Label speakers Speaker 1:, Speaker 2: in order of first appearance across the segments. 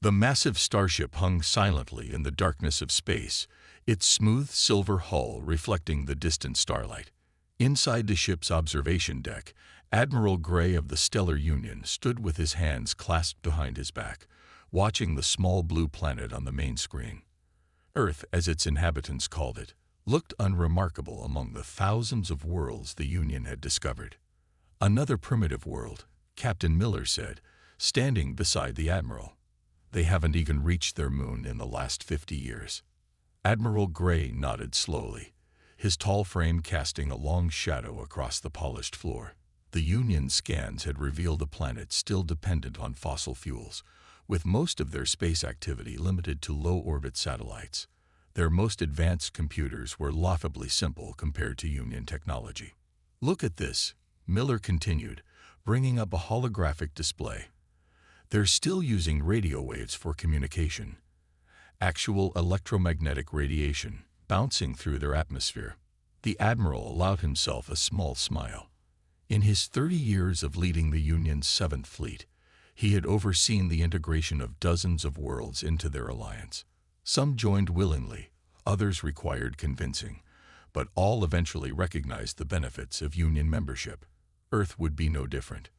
Speaker 1: The massive starship hung silently in the darkness of space, its smooth silver hull reflecting the distant starlight. Inside the ship's observation deck, Admiral Gray of the Stellar Union stood with his hands clasped behind his back, watching the small blue planet on the main screen. Earth, as its inhabitants called it, looked unremarkable among the thousands of worlds the Union had discovered. "Another primitive world," Captain Miller said, standing beside the Admiral. "They haven't even reached their moon in the last 50 years. Admiral Gray nodded slowly, his tall frame casting a long shadow across the polished floor. The Union scans had revealed a planet still dependent on fossil fuels, with most of their space activity limited to low-orbit satellites. Their most advanced computers were laughably simple compared to Union technology. "Look at this," Miller continued, bringing up a holographic display. "They're still using radio waves for communication. Actual electromagnetic radiation bouncing through their atmosphere." The Admiral allowed himself a small smile. In his 30 years of leading the Union's 7th Fleet, he had overseen the integration of dozens of worlds into their alliance. Some joined willingly, others required convincing, but all eventually recognized the benefits of Union membership. Earth would be no different.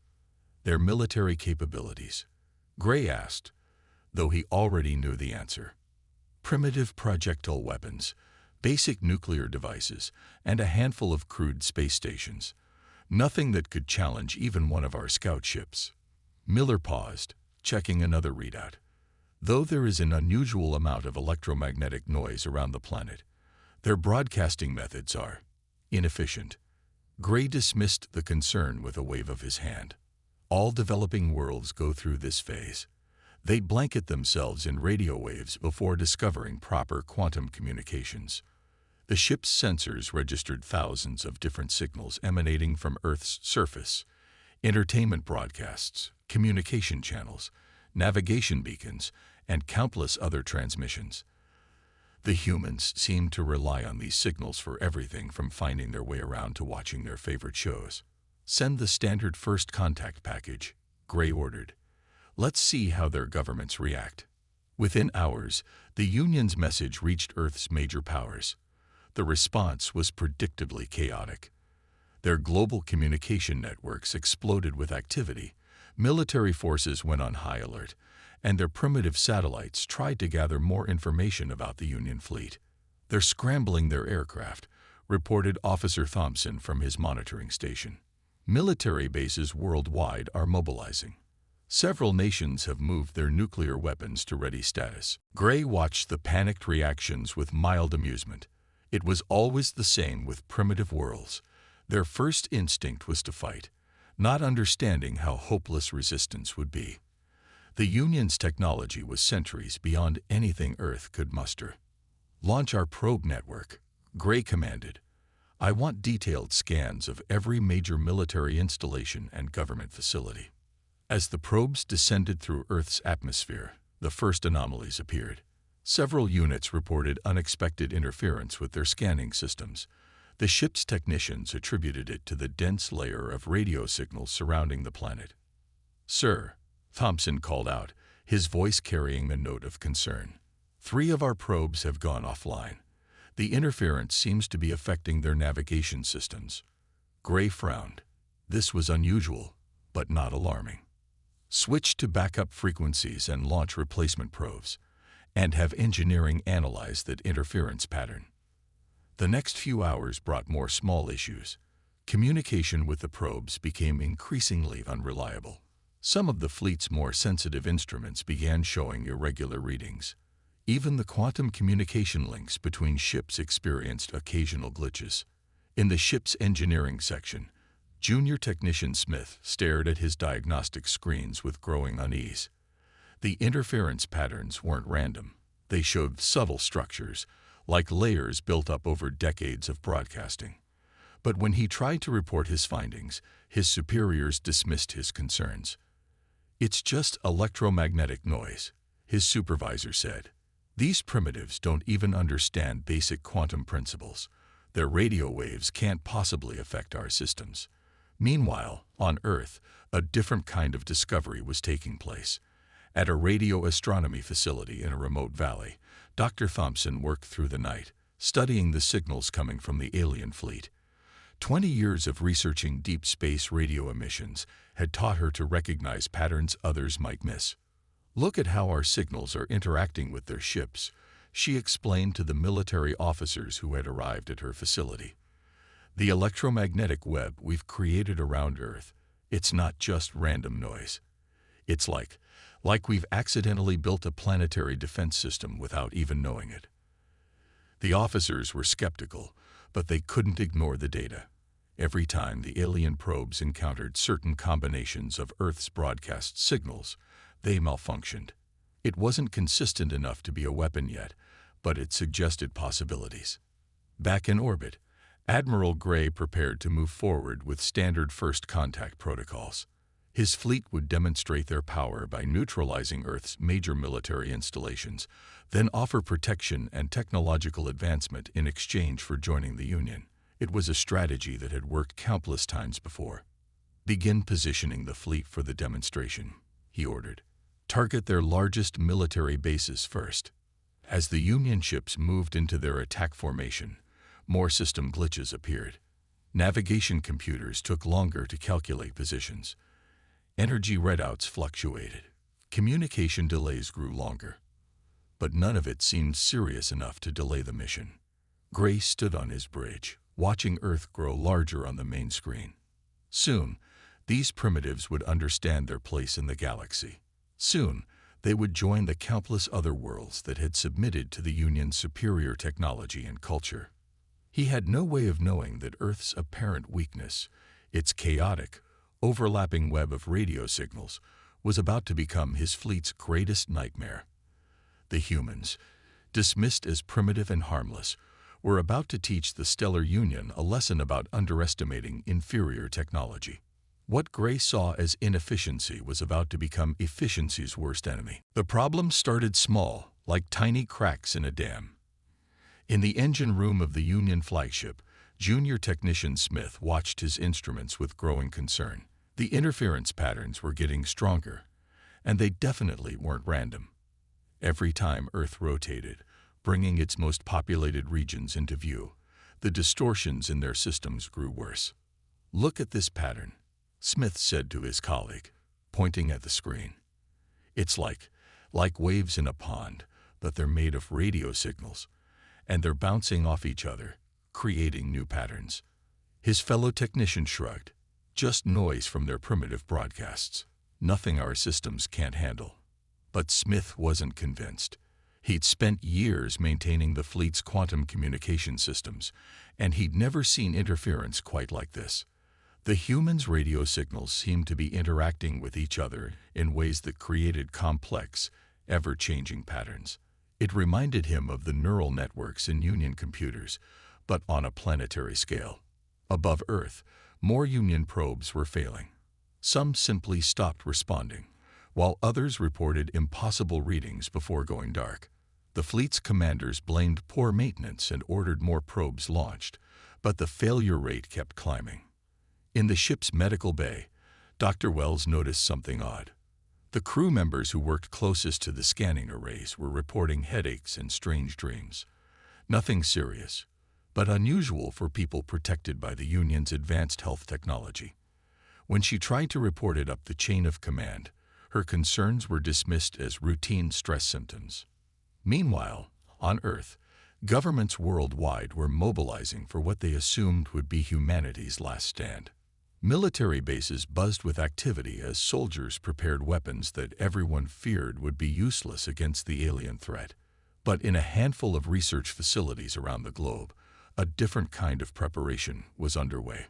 Speaker 1: Their military capabilities, Gray asked, though he already knew the answer. Primitive projectile weapons, basic nuclear devices, and a handful of crude space stations. Nothing that could challenge even one of our scout ships. Miller paused, checking another readout. Though there is an unusual amount of electromagnetic noise around the planet, their broadcasting methods are inefficient. Gray dismissed the concern with a wave of his hand. All developing worlds go through this phase. They blanket themselves in radio waves before discovering proper quantum communications. The ship's sensors registered thousands of different signals emanating from Earth's surface: entertainment broadcasts, communication channels, navigation beacons, and countless other transmissions. The humans seemed to rely on these signals for everything from finding their way around to watching their favorite shows. "Send the standard first contact package," Gray ordered. "Let's see how their governments react." Within hours, the Union's message reached Earth's major powers. The response was predictably chaotic. Their global communication networks exploded with activity, military forces went on high alert, and their primitive satellites tried to gather more information about the Union fleet. "They're scrambling their aircraft," reported Officer Thompson from his monitoring station. "Military bases worldwide are mobilizing. Several nations have moved their nuclear weapons to ready status." Gray watched the panicked reactions with mild amusement. It was always the same with primitive worlds. Their first instinct was to fight, not understanding how hopeless resistance would be. The Union's technology was centuries beyond anything Earth could muster. "Launch our probe network," Gray commanded. "I want detailed scans of every major military installation and government facility." As the probes descended through Earth's atmosphere, the first anomalies appeared. Several units reported unexpected interference with their scanning systems. The ship's technicians attributed it to the dense layer of radio signals surrounding the planet. "Sir," Thompson called out, his voice carrying the note of concern. "3 of our probes have gone offline. The interference seems to be affecting their navigation systems." Gray frowned. This was unusual, but not alarming. "Switch to backup frequencies and launch replacement probes, and have engineering analyze that interference pattern." The next few hours brought more small issues. Communication with the probes became increasingly unreliable. Some of the fleet's more sensitive instruments began showing irregular readings. Even the quantum communication links between ships experienced occasional glitches. In the ship's engineering section, Junior Technician Smith stared at his diagnostic screens with growing unease. The interference patterns weren't random. They showed subtle structures, like layers built up over decades of broadcasting. But when he tried to report his findings, his superiors dismissed his concerns. "It's just electromagnetic noise," his supervisor said. "These primitives don't even understand basic quantum principles. Their radio waves can't possibly affect our systems." Meanwhile, on Earth, a different kind of discovery was taking place. At a radio astronomy facility in a remote valley, Dr. Thompson worked through the night, studying the signals coming from the alien fleet. 20 years of researching deep space radio emissions had taught her to recognize patterns others might miss. "Look at how our signals are interacting with their ships," she explained to the military officers who had arrived at her facility. "The electromagnetic web we've created around Earth, it's not just random noise. It's like we've accidentally built a planetary defense system without even knowing it." The officers were skeptical, but they couldn't ignore the data. Every time the alien probes encountered certain combinations of Earth's broadcast signals, they malfunctioned. It wasn't consistent enough to be a weapon yet, but it suggested possibilities. Back in orbit, Admiral Gray prepared to move forward with standard first contact protocols. His fleet would demonstrate their power by neutralizing Earth's major military installations, then offer protection and technological advancement in exchange for joining the Union. It was a strategy that had worked countless times before. "Begin positioning the fleet for the demonstration," he ordered. "Target their largest military bases first." As the Union ships moved into their attack formation, more system glitches appeared. Navigation computers took longer to calculate positions. Energy readouts fluctuated. Communication delays grew longer. But none of it seemed serious enough to delay the mission. Gray stood on his bridge, watching Earth grow larger on the main screen. Soon, these primitives would understand their place in the galaxy. Soon, they would join the countless other worlds that had submitted to the Union's superior technology and culture. He had no way of knowing that Earth's apparent weakness, its chaotic, overlapping web of radio signals, was about to become his fleet's greatest nightmare. The humans, dismissed as primitive and harmless, were about to teach the Stellar Union a lesson about underestimating inferior technology. What Gray saw as inefficiency was about to become efficiency's worst enemy. The problem started small, like tiny cracks in a dam. In the engine room of the Union flagship, Junior Technician Smith watched his instruments with growing concern. The interference patterns were getting stronger, and they definitely weren't random. Every time Earth rotated, bringing its most populated regions into view, the distortions in their systems grew worse. "Look at this pattern," Smith said to his colleague, pointing at the screen. "It's like waves in a pond, but they're made of radio signals, and they're bouncing off each other, creating new patterns." His fellow technician shrugged. "Just noise from their primitive broadcasts. Nothing our systems can't handle." But Smith wasn't convinced. He'd spent years maintaining the fleet's quantum communication systems, and he'd never seen interference quite like this. The humans' radio signals seemed to be interacting with each other in ways that created complex, ever-changing patterns. It reminded him of the neural networks in Union computers, but on a planetary scale. Above Earth, more Union probes were failing. Some simply stopped responding, while others reported impossible readings before going dark. The fleet's commanders blamed poor maintenance and ordered more probes launched, but the failure rate kept climbing. In the ship's medical bay, Dr. Wells noticed something odd. The crew members who worked closest to the scanning arrays were reporting headaches and strange dreams. Nothing serious, but unusual for people protected by the Union's advanced health technology. When she tried to report it up the chain of command, her concerns were dismissed as routine stress symptoms. Meanwhile, on Earth, governments worldwide were mobilizing for what they assumed would be humanity's last stand. Military bases buzzed with activity as soldiers prepared weapons that everyone feared would be useless against the alien threat. But in a handful of research facilities around the globe, a different kind of preparation was underway.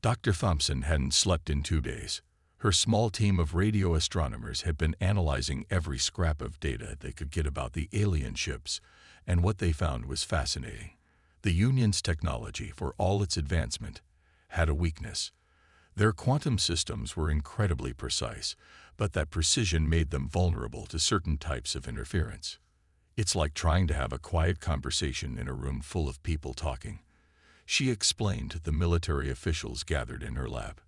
Speaker 1: Dr. Thompson hadn't slept in 2 days. Her small team of radio astronomers had been analyzing every scrap of data they could get about the alien ships, and what they found was fascinating. The Union's technology, for all its advancement, had a weakness. Their quantum systems were incredibly precise, but that precision made them vulnerable to certain types of interference. "It's like trying to have a quiet conversation in a room full of people talking," she explained to the military officials gathered in her lab.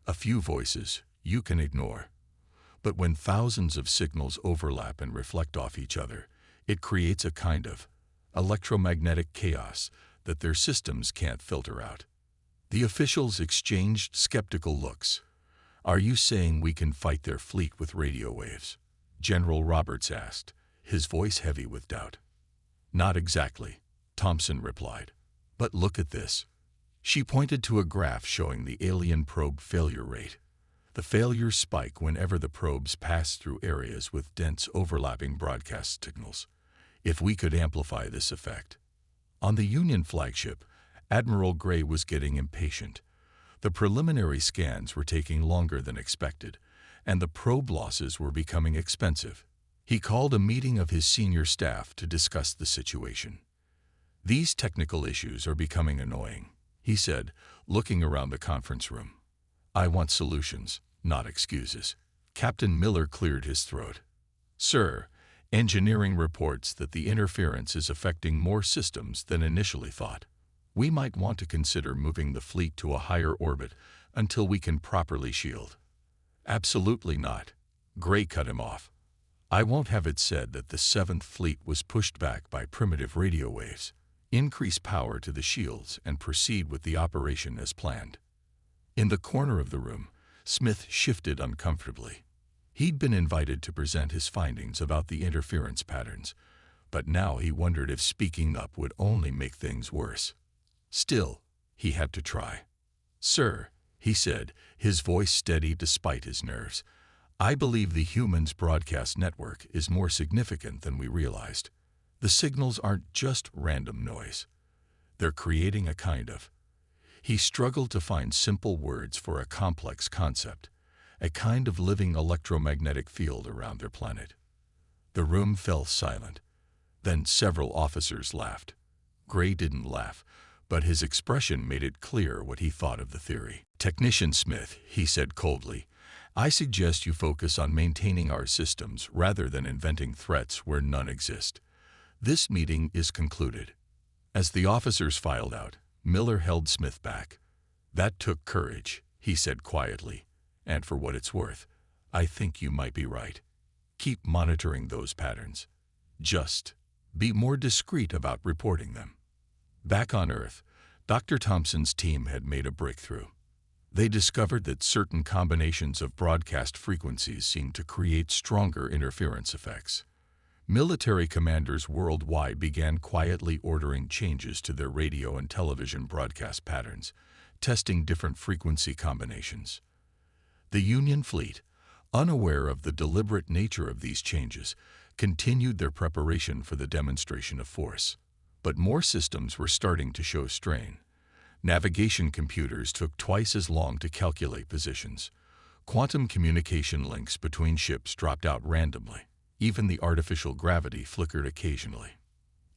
Speaker 1: "A few voices you can ignore, But when thousands of signals overlap and reflect off each other, it creates a kind of electromagnetic chaos that their systems can't filter out. The officials exchanged skeptical looks. "Are you saying we can fight their fleet with radio waves?" General Roberts asked, his voice heavy with doubt. "Not exactly," Thompson replied. "But look at this." She pointed to a graph showing the alien probe failure rate. The failures spike whenever the probes pass through areas with dense overlapping broadcast signals. If we could amplify this effect. On the Union flagship, Admiral Gray was getting impatient. The preliminary scans were taking longer than expected, and the probe losses were becoming expensive. He called a meeting of his senior staff to discuss the situation. "These technical issues are becoming annoying," he said, looking around the conference room. "I want solutions, not excuses." Captain Miller cleared his throat. "Sir, engineering reports that the interference is affecting more systems than initially thought. We might want to consider moving the fleet to a higher orbit until we can properly shield." "Absolutely not," Gray cut him off. "I won't have it said that the 7th Fleet was pushed back by primitive radio waves. Increase power to the shields and proceed with the operation as planned." In the corner of the room, Smith shifted uncomfortably. He'd been invited to present his findings about the interference patterns, but now he wondered if speaking up would only make things worse. Still, he had to try. "Sir," he said, his voice steady despite his nerves, "I believe the humans' broadcast network is more significant than we realized. The signals aren't just random noise. They're creating a kind of—" He struggled to find simple words for a complex concept, a kind of living electromagnetic field around their planet. The room fell silent. Then several officers laughed. Gray didn't laugh, but his expression made it clear what he thought of the theory. "Technician Smith," he said coldly, "I suggest you focus on maintaining our systems rather than inventing threats where none exist. This meeting is concluded." As the officers filed out, Miller held Smith back. "That took courage," he said quietly, "and for what it's worth, I think you might be right. Keep monitoring those patterns. Just be more discreet about reporting them." Back on Earth, Dr. Thompson's team had made a breakthrough. They discovered that certain combinations of broadcast frequencies seemed to create stronger interference effects. Military commanders worldwide began quietly ordering changes to their radio and television broadcast patterns, testing different frequency combinations. The Union fleet, unaware of the deliberate nature of these changes, continued their preparation for the demonstration of force. But more systems were starting to show strain. Navigation computers took twice as long to calculate positions. Quantum communication links between ships dropped out randomly. Even the artificial gravity flickered occasionally.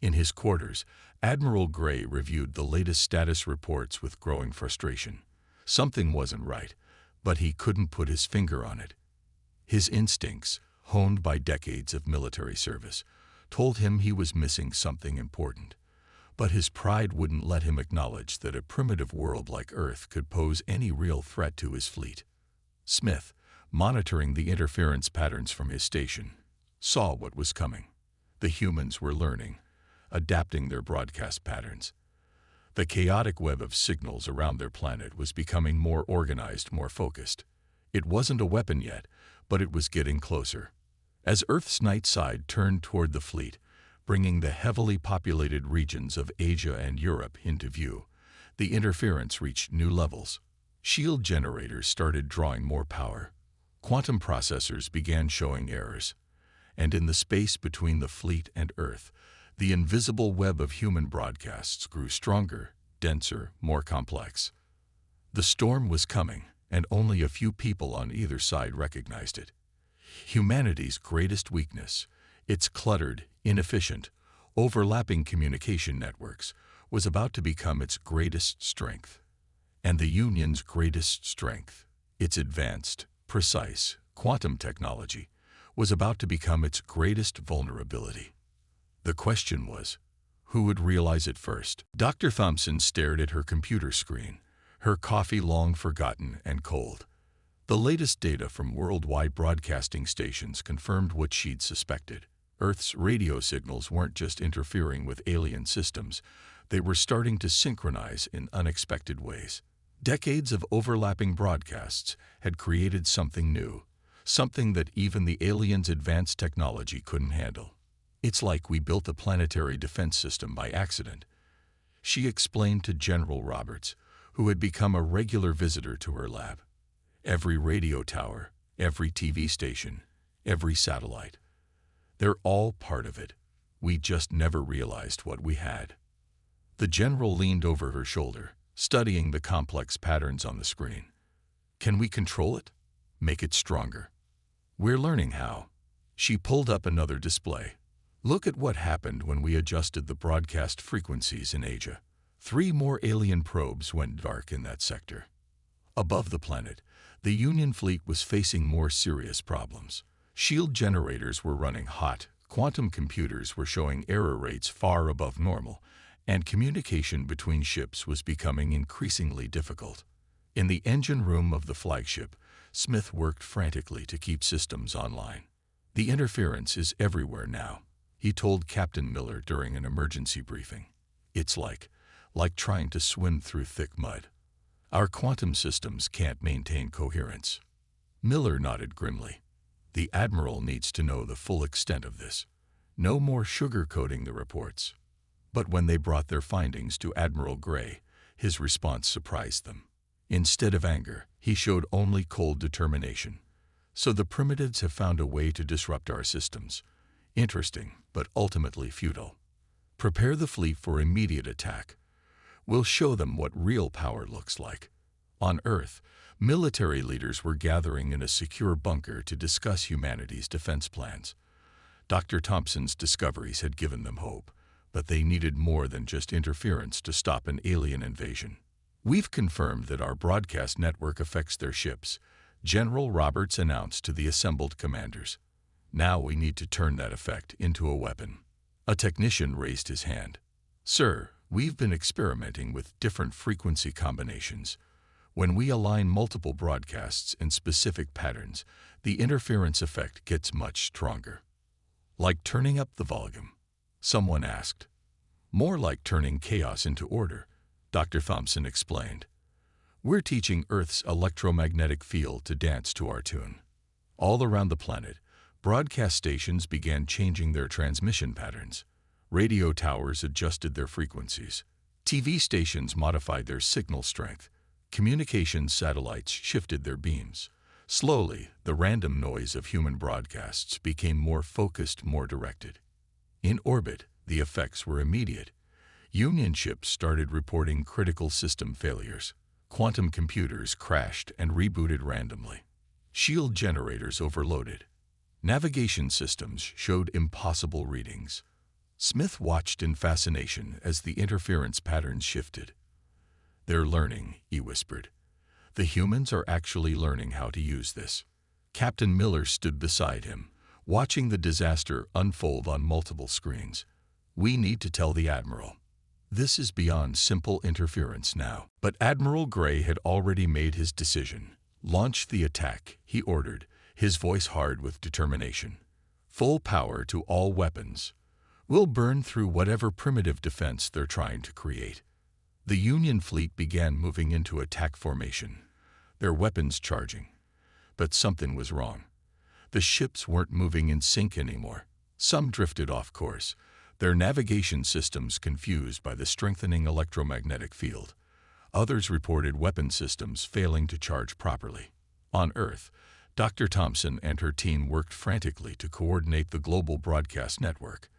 Speaker 1: In his quarters, Admiral Gray reviewed the latest status reports with growing frustration. Something wasn't right, but he couldn't put his finger on it. His instincts, honed by decades of military service, told him he was missing something important. But his pride wouldn't let him acknowledge that a primitive world like Earth could pose any real threat to his fleet. Smith, monitoring the interference patterns from his station, saw what was coming. The humans were learning, adapting their broadcast patterns. The chaotic web of signals around their planet was becoming more organized, more focused. It wasn't a weapon yet, but it was getting closer. As Earth's night side turned toward the fleet, bringing the heavily populated regions of Asia and Europe into view, the interference reached new levels. Shield generators started drawing more power. Quantum processors began showing errors. And in the space between the fleet and Earth, the invisible web of human broadcasts grew stronger, denser, more complex. The storm was coming, and only a few people on either side recognized it. Humanity's greatest weakness, its cluttered, inefficient, overlapping communication networks, was about to become its greatest strength. And the Union's greatest strength, its advanced, precise, quantum technology, was about to become its greatest vulnerability. The question was, who would realize it first? Dr. Thompson stared at her computer screen, her coffee long forgotten and cold. The latest data from worldwide broadcasting stations confirmed what she'd suspected. Earth's radio signals weren't just interfering with alien systems, they were starting to synchronize in unexpected ways. Decades of overlapping broadcasts had created something new, something that even the aliens' advanced technology couldn't handle. It's like we built a planetary defense system by accident, she explained to General Roberts, who had become a regular visitor to her lab. Every radio tower, every TV station, every satellite. They're all part of it. We just never realized what we had. The general leaned over her shoulder, studying the complex patterns on the screen. Can we control it? Make it stronger? We're learning how. She pulled up another display. Look at what happened when we adjusted the broadcast frequencies in Asia. 3 more alien probes went dark in that sector. Above the planet, the Union fleet was facing more serious problems. Shield generators were running hot, quantum computers were showing error rates far above normal, and communication between ships was becoming increasingly difficult. In the engine room of the flagship, Smith worked frantically to keep systems online. The interference is everywhere now, he told Captain Miller during an emergency briefing. It's like trying to swim through thick mud. Our quantum systems can't maintain coherence. Miller nodded grimly. The Admiral needs to know the full extent of this. No more sugarcoating the reports. But when they brought their findings to Admiral Gray, his response surprised them. Instead of anger, he showed only cold determination. So the primitives have found a way to disrupt our systems. Interesting, but ultimately futile. Prepare the fleet for immediate attack. We'll show them what real power looks like. On Earth, military leaders were gathering in a secure bunker to discuss humanity's defense plans. Dr. Thompson's discoveries had given them hope, but they needed more than just interference to stop an alien invasion. We've confirmed that our broadcast network affects their ships, General Roberts announced to the assembled commanders. Now we need to turn that effect into a weapon. A technician raised his hand. Sir, we've been experimenting with different frequency combinations. When we align multiple broadcasts in specific patterns, the interference effect gets much stronger. Like turning up the volume? Someone asked. More like turning chaos into order, Dr. Thompson explained. We're teaching Earth's electromagnetic field to dance to our tune. All around the planet, broadcast stations began changing their transmission patterns. Radio towers adjusted their frequencies. TV stations modified their signal strength. Communications satellites shifted their beams. Slowly, the random noise of human broadcasts became more focused, more directed. In orbit, the effects were immediate. Union ships started reporting critical system failures. Quantum computers crashed and rebooted randomly. Shield generators overloaded. Navigation systems showed impossible readings. Smith watched in fascination as the interference patterns shifted. They're learning, he whispered. The humans are actually learning how to use this. Captain Miller stood beside him, watching the disaster unfold on multiple screens. We need to tell the Admiral. This is beyond simple interference now. But Admiral Gray had already made his decision. Launch the attack, he ordered, his voice hard with determination. Full power to all weapons. We'll burn through whatever primitive defense they're trying to create. The Union fleet began moving into attack formation, their weapons charging. But something was wrong. The ships weren't moving in sync anymore. Some drifted off course, their navigation systems confused by the strengthening electromagnetic field. Others reported weapon systems failing to charge properly. On Earth, Dr. Thompson and her team worked frantically to coordinate the global broadcast network.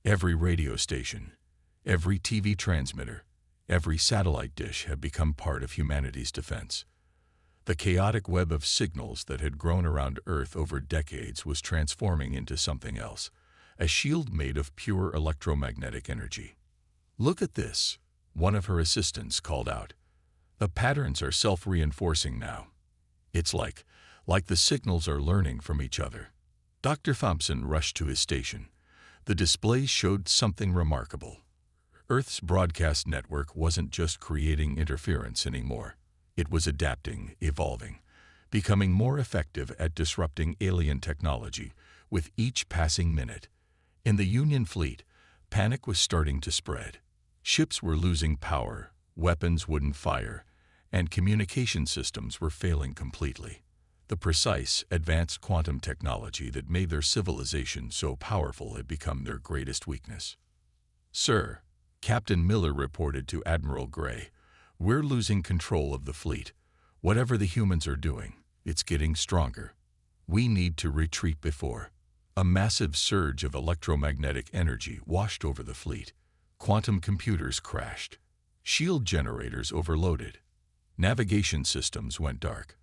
Speaker 1: Every radio station, every TV transmitter, every satellite dish had become part of humanity's defense. The chaotic web of signals that had grown around Earth over decades was transforming into something else, a shield made of pure electromagnetic energy. Look at this, one of her assistants called out. The patterns are self-reinforcing now. It's like the signals are learning from each other. Dr. Thompson rushed to his station. The displays showed something remarkable. Earth's broadcast network wasn't just creating interference anymore. It was adapting, evolving. becoming more effective at disrupting alien technology with each passing minute. In the Union fleet, panic was starting to spread. Ships were losing power, weapons wouldn't fire, and communication systems were failing completely. The precise, advanced quantum technology that made their civilization so powerful had become their greatest weakness. "Sir," Captain Miller reported to Admiral Gray, "we're losing control of the fleet. Whatever the humans are doing, it's getting stronger. We need to retreat before." A massive surge of electromagnetic energy washed over the fleet. Quantum computers crashed. Shield generators overloaded. Navigation systems went dark.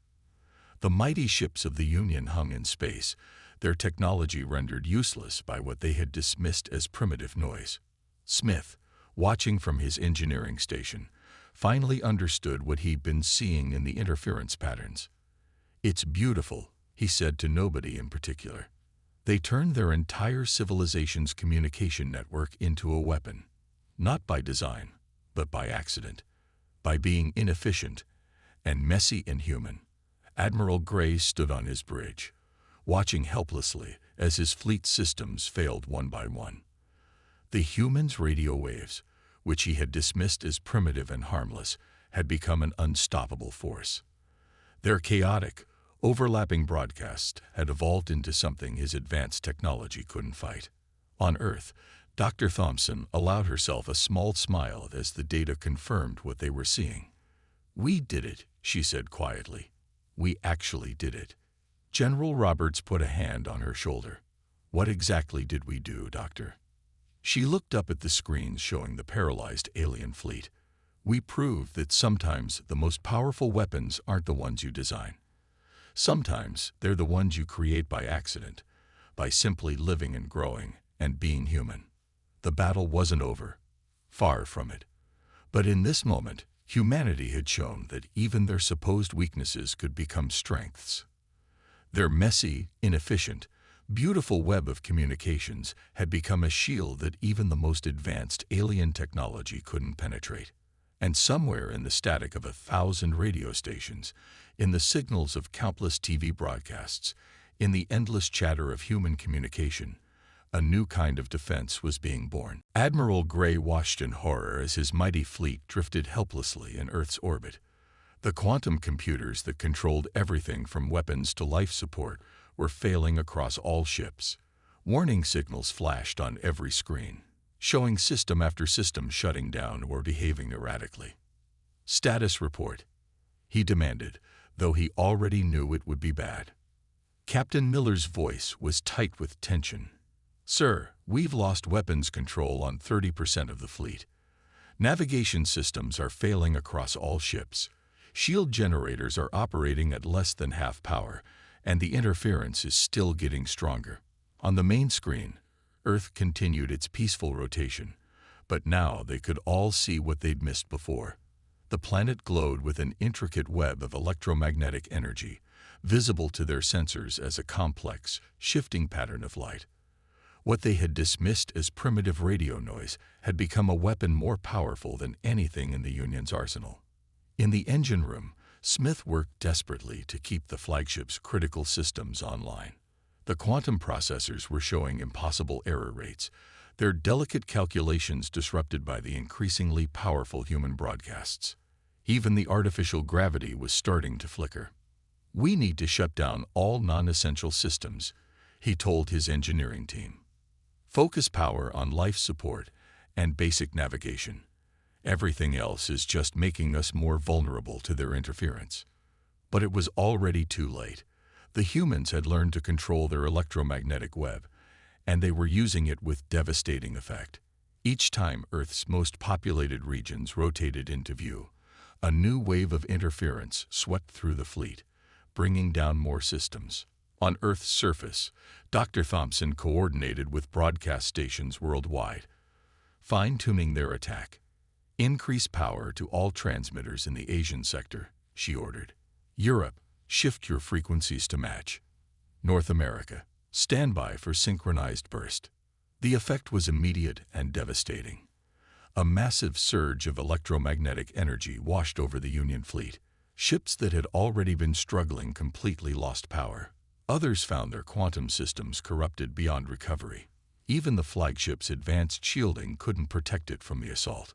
Speaker 1: The mighty ships of the Union hung in space, their technology rendered useless by what they had dismissed as primitive noise. Smith, watching from his engineering station, finally understood what he'd been seeing in the interference patterns. "It's beautiful," he said to nobody in particular. They turned their entire civilization's communication network into a weapon, not by design, but by accident, by being inefficient and messy and human. Admiral Gray stood on his bridge, watching helplessly as his fleet systems failed one by one. The humans' radio waves, which he had dismissed as primitive and harmless, had become an unstoppable force. Their chaotic, overlapping broadcasts had evolved into something his advanced technology couldn't fight. On Earth, Dr. Thompson allowed herself a small smile as the data confirmed what they were seeing. "We did it," she said quietly. "We actually did it." General Roberts put a hand on her shoulder. "What exactly did we do, Doctor?" She looked up at the screens showing the paralyzed alien fleet. "We proved that sometimes the most powerful weapons aren't the ones you design. Sometimes they're the ones you create by accident, by simply living and growing and being human." The battle wasn't over. Far from it. But in this moment, humanity had shown that even their supposed weaknesses could become strengths. Their messy, inefficient, beautiful web of communications had become a shield that even the most advanced alien technology couldn't penetrate. And somewhere in the static of 1,000 radio stations, in the signals of countless TV broadcasts, in the endless chatter of human communication, a new kind of defense was being born. Admiral Gray watched in horror as his mighty fleet drifted helplessly in Earth's orbit. The quantum computers that controlled everything from weapons to life support were failing across all ships. Warning signals flashed on every screen, showing system after system shutting down or behaving erratically. "Status report," he demanded, though he already knew it would be bad. Captain Miller's voice was tight with tension. "Sir, we've lost weapons control on 30% of the fleet. Navigation systems are failing across all ships. Shield generators are operating at less than half power, and the interference is still getting stronger." On the main screen, Earth continued its peaceful rotation, but now they could all see what they'd missed before. The planet glowed with an intricate web of electromagnetic energy, visible to their sensors as a complex, shifting pattern of light. What they had dismissed as primitive radio noise had become a weapon more powerful than anything in the Union's arsenal. In the engine room, Smith worked desperately to keep the flagship's critical systems online. The quantum processors were showing impossible error rates, their delicate calculations disrupted by the increasingly powerful human broadcasts. Even the artificial gravity was starting to flicker. "We need to shut down all non-essential systems," he told his engineering team. "Focus power on life support and basic navigation. Everything else is just making us more vulnerable to their interference." But it was already too late. The humans had learned to control their electromagnetic web, and they were using it with devastating effect. Each time Earth's most populated regions rotated into view, a new wave of interference swept through the fleet, bringing down more systems. On Earth's surface, Dr. Thompson coordinated with broadcast stations worldwide, fine-tuning their attack. "Increase power to all transmitters in the Asian sector," she ordered. "Europe, shift your frequencies to match. North America, stand by for synchronized burst." The effect was immediate and devastating. A massive surge of electromagnetic energy washed over the Union fleet. Ships that had already been struggling completely lost power. Others found their quantum systems corrupted beyond recovery. Even the flagship's advanced shielding couldn't protect it from the assault.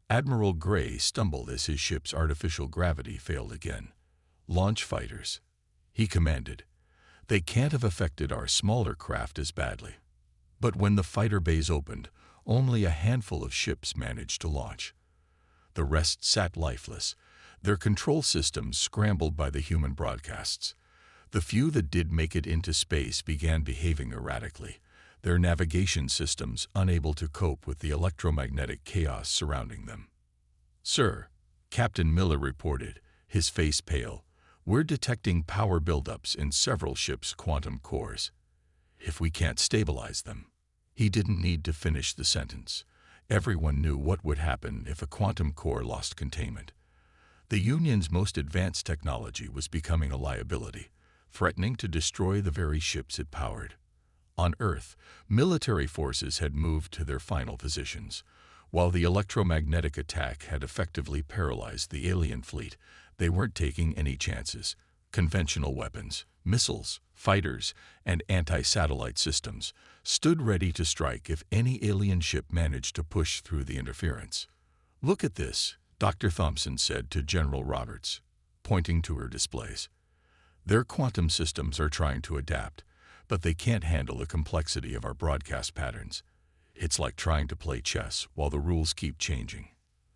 Speaker 1: Admiral Gray stumbled as his ship's artificial gravity failed again. "Launch fighters," he commanded. "They can't have affected our smaller craft as badly." But when the fighter bays opened, only a handful of ships managed to launch. The rest sat lifeless, their control systems scrambled by the human broadcasts. The few that did make it into space began behaving erratically, their navigation systems unable to cope with the electromagnetic chaos surrounding them. "Sir," Captain Miller reported, his face pale, "we're detecting power buildups in several ships' quantum cores. If we can't stabilize them." He didn't need to finish the sentence. Everyone knew what would happen if a quantum core lost containment. The Union's most advanced technology was becoming a liability, threatening to destroy the very ships it powered. On Earth, military forces had moved to their final positions. While the electromagnetic attack had effectively paralyzed the alien fleet, they weren't taking any chances. Conventional weapons, missiles, fighters, and anti-satellite systems stood ready to strike if any alien ship managed to push through the interference. "Look at this," Dr. Thompson said to General Roberts, pointing to her displays. "Their quantum systems are trying to adapt, but they can't handle the complexity of our broadcast patterns. It's like trying to play chess while the rules keep changing."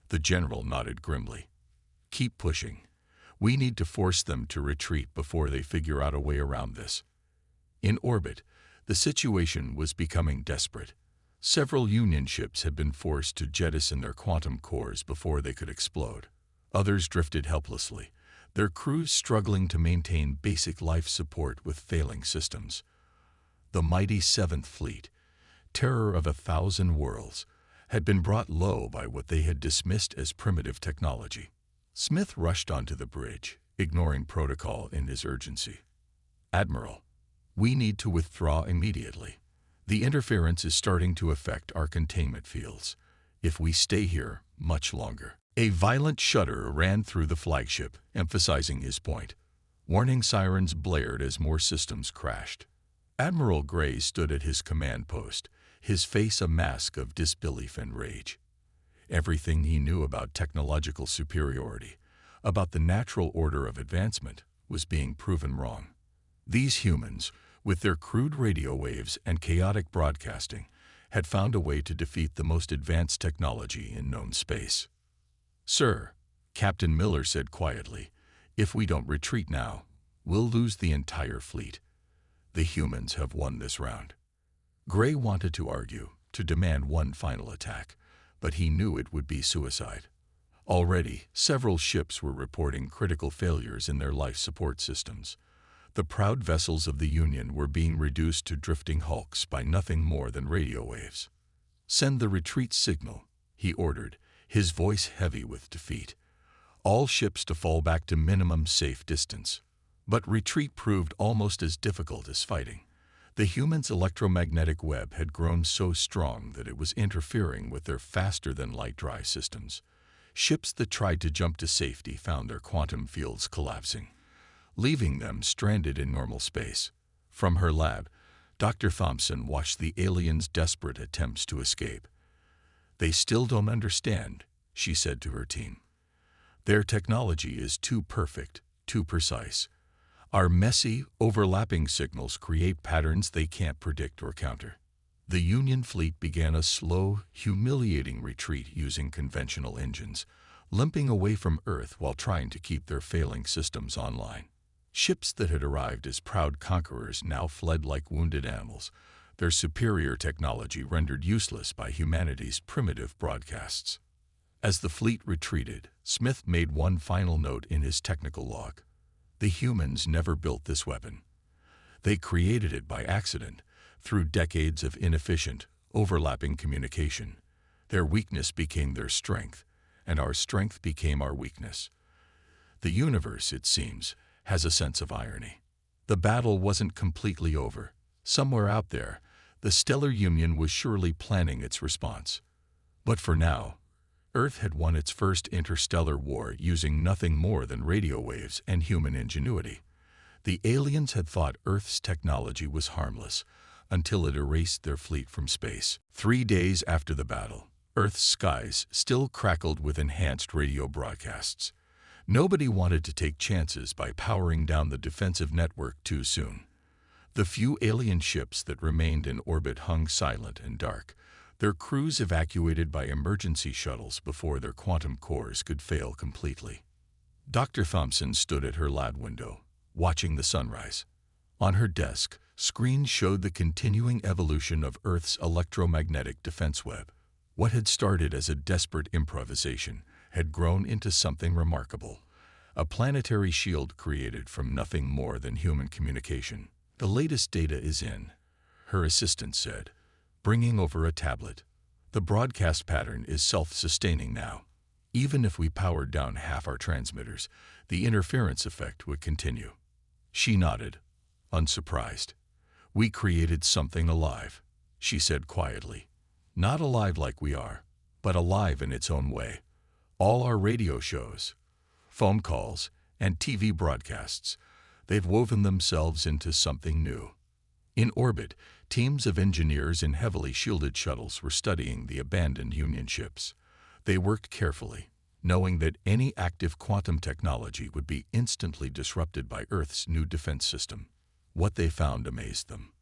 Speaker 1: The general nodded grimly. "Keep pushing. We need to force them to retreat before they figure out a way around this." In orbit, the situation was becoming desperate. Several Union ships had been forced to jettison their quantum cores before they could explode. Others drifted helplessly, their crews struggling to maintain basic life support with failing systems. The mighty Seventh Fleet, terror of 1,000 worlds, had been brought low by what they had dismissed as primitive technology. Smith rushed onto the bridge, ignoring protocol in his urgency. "Admiral, we need to withdraw immediately. The interference is starting to affect our containment fields. If we stay here much longer." A violent shudder ran through the flagship, emphasizing his point. Warning sirens blared as more systems crashed. Admiral Gray stood at his command post, his face a mask of disbelief and rage. Everything he knew about technological superiority, about the natural order of advancement, was being proven wrong. These humans, with their crude radio waves and chaotic broadcasting, had found a way to defeat the most advanced technology in known space. "Sir," Captain Miller said quietly, "if we don't retreat now, we'll lose the entire fleet. The humans have won this round." Gray wanted to argue, to demand one final attack, but he knew it would be suicide. Already, several ships were reporting critical failures in their life support systems. The proud vessels of the Union were being reduced to drifting hulks by nothing more than radio waves. "Send the retreat signal," he ordered, his voice heavy with defeat. "All ships to fall back to minimum safe distance." But retreat proved almost as difficult as fighting. The humans' electromagnetic web had grown so strong that it was interfering with their faster-than-light drive systems. Ships that tried to jump to safety found their quantum fields collapsing, leaving them stranded in normal space. From her lab, Dr. Thompson watched the aliens' desperate attempts to escape. "They still don't understand," she said to her team. "Their technology is too perfect, too precise. Our messy, overlapping signals create patterns they can't predict or counter." The Union fleet began a slow, humiliating retreat using conventional engines, limping away from Earth while trying to keep their failing systems online. Ships that had arrived as proud conquerors now fled like wounded animals, their superior technology rendered useless by humanity's primitive broadcasts. As the fleet retreated, Smith made one final note in his technical log. "The humans never built this weapon. They created it by accident, through decades of inefficient, overlapping communication. Their weakness became their strength, and our strength became our weakness." The universe, it seems, has a sense of irony. The battle wasn't completely over. Somewhere out there, the Stellar Union was surely planning its response. But for now, Earth had won its first interstellar war using nothing more than radio waves and human ingenuity. The aliens had thought Earth's technology was harmless until it erased their fleet from space. 3 days after the battle, Earth's skies still crackled with enhanced radio broadcasts. Nobody wanted to take chances by powering down the defensive network too soon. The few alien ships that remained in orbit hung silent and dark, their crews evacuated by emergency shuttles before their quantum cores could fail completely. Dr. Thompson stood at her lab window, watching the sunrise. On her desk, screens showed the continuing evolution of Earth's electromagnetic defense web. What had started as a desperate improvisation had grown into something remarkable, a planetary shield created from nothing more than human communication. "The latest data is in," her assistant said, bringing over a tablet. "The broadcast pattern is self-sustaining now. Even if we powered down half our transmitters, the interference effect would continue." She nodded, unsurprised. "We created something alive," she said quietly. "Not alive like we are, but alive in its own way. All our radio shows, phone calls, and TV broadcasts, they've woven themselves into something new." In orbit, teams of engineers in heavily shielded shuttles were studying the abandoned Union ships. They worked carefully, knowing that any active quantum technology would be instantly disrupted by Earth's new defense system. What they found amazed them.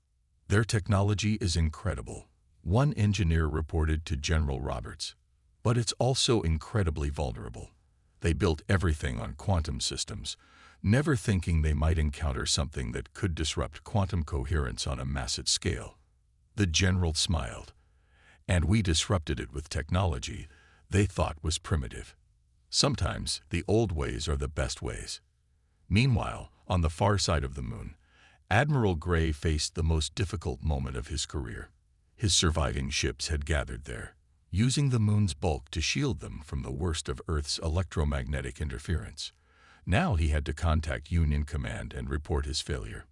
Speaker 1: "Their technology is incredible," one engineer reported to General Roberts. "But it's also incredibly vulnerable. They built everything on quantum systems, never thinking they might encounter something that could disrupt quantum coherence on a massive scale." The general smiled. "And we disrupted it with technology they thought was primitive. Sometimes the old ways are the best ways." Meanwhile, on the far side of the moon, Admiral Gray faced the most difficult moment of his career. His surviving ships had gathered there, using the moon's bulk to shield them from the worst of Earth's electromagnetic interference. Now he had to contact Union Command and report his failure.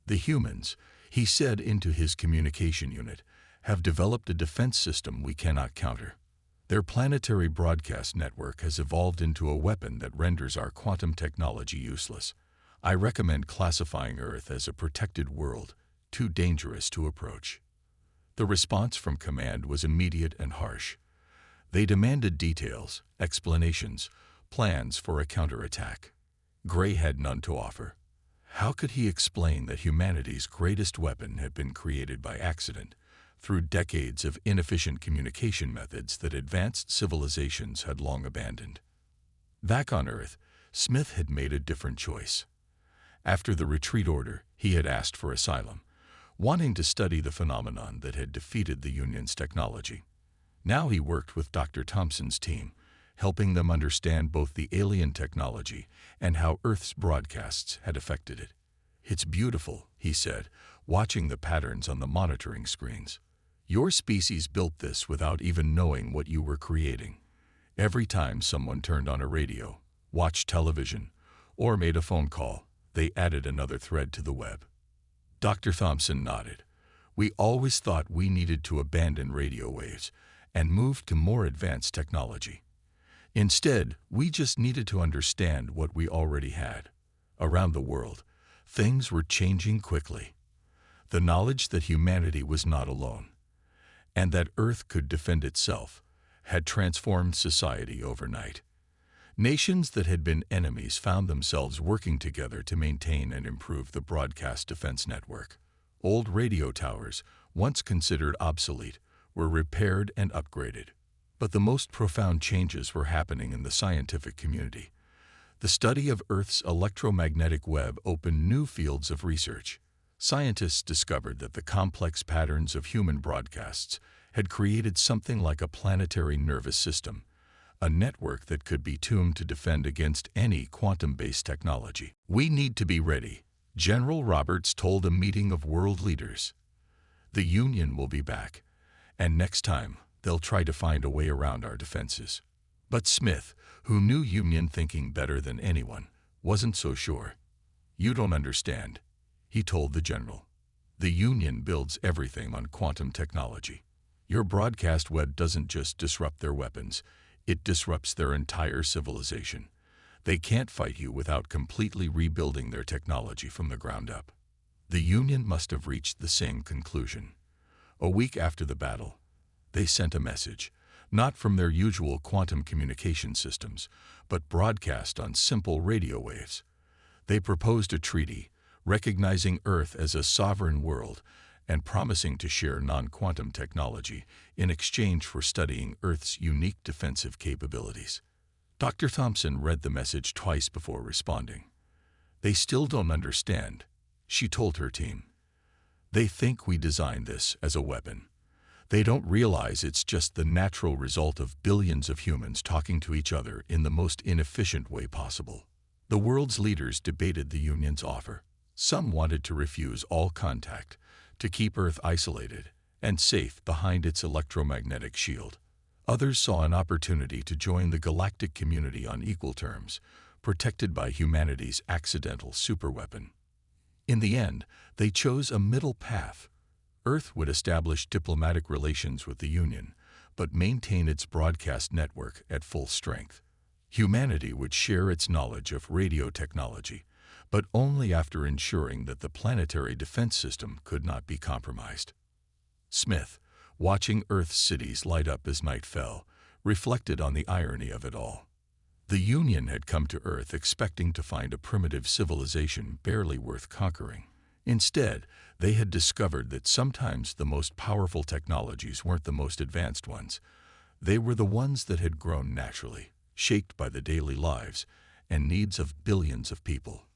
Speaker 1: "The humans," he said into his communication unit, "have developed a defense system we cannot counter. Their planetary broadcast network has evolved into a weapon that renders our quantum technology useless. I recommend classifying Earth as a protected world, too dangerous to approach." The response from Command was immediate and harsh. They demanded details, explanations, plans for a counterattack. Gray had none to offer. How could he explain that humanity's greatest weapon had been created by accident, through decades of inefficient communication methods that advanced civilizations had long abandoned? Back on Earth, Smith had made a different choice. After the retreat order, he had asked for asylum, wanting to study the phenomenon that had defeated the Union's technology. Now he worked with Dr. Thompson's team, helping them understand both the alien technology and how Earth's broadcasts had affected it. "It's beautiful," he said, watching the patterns on the monitoring screens. "Your species built this without even knowing what you were creating. Every time someone turned on a radio, watched television, or made a phone call, they added another thread to the web." Dr. Thompson nodded. "We always thought we needed to abandon radio waves and move to more advanced technology. Instead, we just needed to understand what we already had. Around the world, things were changing quickly. The knowledge that humanity was not alone, and that Earth could defend itself, had transformed society overnight. Nations that had been enemies found themselves working together to maintain and improve the broadcast defense network. Old radio towers, once considered obsolete, were repaired and upgraded. But the most profound changes were happening in the scientific community. The study of Earth's electromagnetic web opened new fields of research. Scientists discovered that the complex patterns of human broadcasts had created something like a planetary nervous system, a network that could be tuned to defend against any quantum-based technology. "We need to be ready," General Roberts told a meeting of world leaders. "The Union will be back, and next time they'll try to find a way around our defenses." But Smith, who knew Union thinking better than anyone, wasn't so sure. "You don't understand," he told the general. "The Union builds everything on quantum technology. Your broadcast web doesn't just disrupt their weapons, It disrupts their entire civilization. They can't fight you without completely rebuilding their technology from the ground up. The Union must have reached the same conclusion. A week after the battle, they sent a message, not from their usual quantum communication systems, but broadcast on simple radio waves. They proposed a treaty, recognizing Earth as a sovereign world and promising to share non-quantum technology in exchange for studying Earth's unique defensive capabilities. Dr. Thompson read the message twice before responding. "They still don't understand," she told her team. "They think we designed this as a weapon. They don't realize it's just the natural result of billions of humans talking to each other in the most inefficient way possible." The world's leaders debated the Union's offer. Some wanted to refuse all contact, to keep Earth isolated and safe behind its electromagnetic shield. Others saw an opportunity to join the galactic community on equal terms, protected by humanity's accidental superweapon. In the end, they chose a middle path. Earth would establish diplomatic relations with the Union, but maintain its broadcast network at full strength. Humanity would share its knowledge of radio technology, but only after ensuring that the planetary defense system could not be compromised. Smith, watching Earth's cities light up as night fell, reflected on the irony of it all. The Union had come to Earth expecting to find a primitive civilization barely worth conquering. Instead, they had discovered that sometimes the most powerful technologies weren't the most advanced ones. They were the ones that had grown naturally, shaped by the daily lives and needs of billions of people.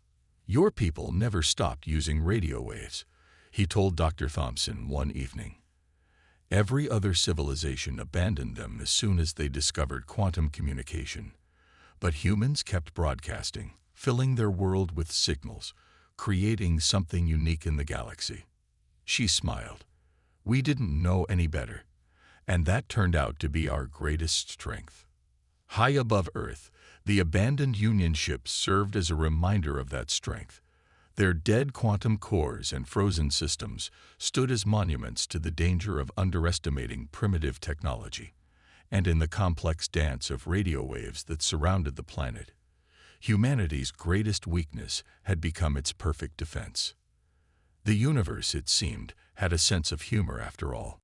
Speaker 1: "Your people never stopped using radio waves," he told Dr. Thompson one evening. "Every other civilization abandoned them as soon as they discovered quantum communication. But humans kept broadcasting, filling their world with signals, creating something unique in the galaxy." She smiled. "We didn't know any better, and that turned out to be our greatest strength." High above Earth, the abandoned Union ships served as a reminder of that strength. Their dead quantum cores and frozen systems stood as monuments to the danger of underestimating primitive technology. And in the complex dance of radio waves that surrounded the planet, humanity's greatest weakness had become its perfect defense. The universe, it seemed, had a sense of humor after all.